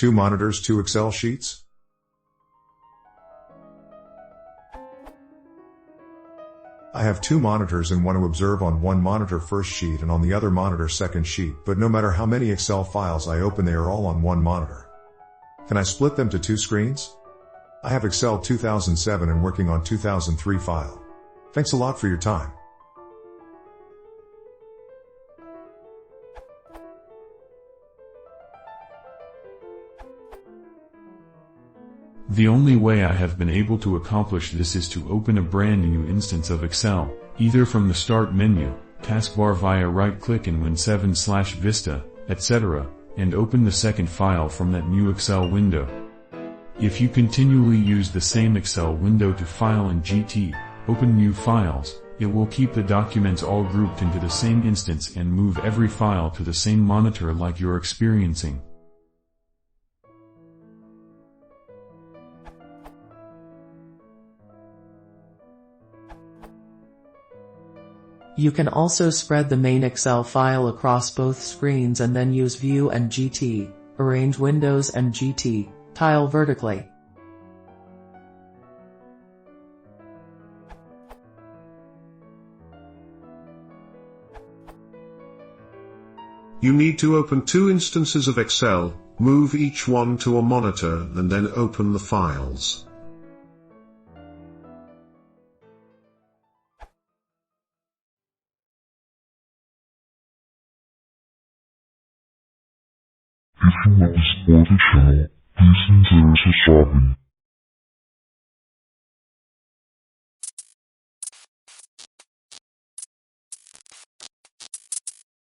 2 monitors, 2 Excel sheets? I have 2 monitors and want to observe on one monitor first sheet and on the other monitor second sheet, but no matter how many Excel files I open, they are all on one monitor. Can I split them to 2 screens? I have Excel 2007 and working on 2003 file. Thanks a lot for your time. The only way I have been able to accomplish this is to open a brand new instance of Excel, either from the Start menu, taskbar via right-click in Win7/Vista, etc., and open the second file from that new Excel window. If you continually use the same Excel window to file in GT, open new files, it will keep the documents all grouped into the same instance and move every file to the same monitor like you're experiencing. You can also spread the main Excel file across both screens and then use View and GT, arrange Windows and GT, tile vertically. You need to open 2 instances of Excel, move each one to a monitor and then open the files. If you want to support the channel, please consider subscribing.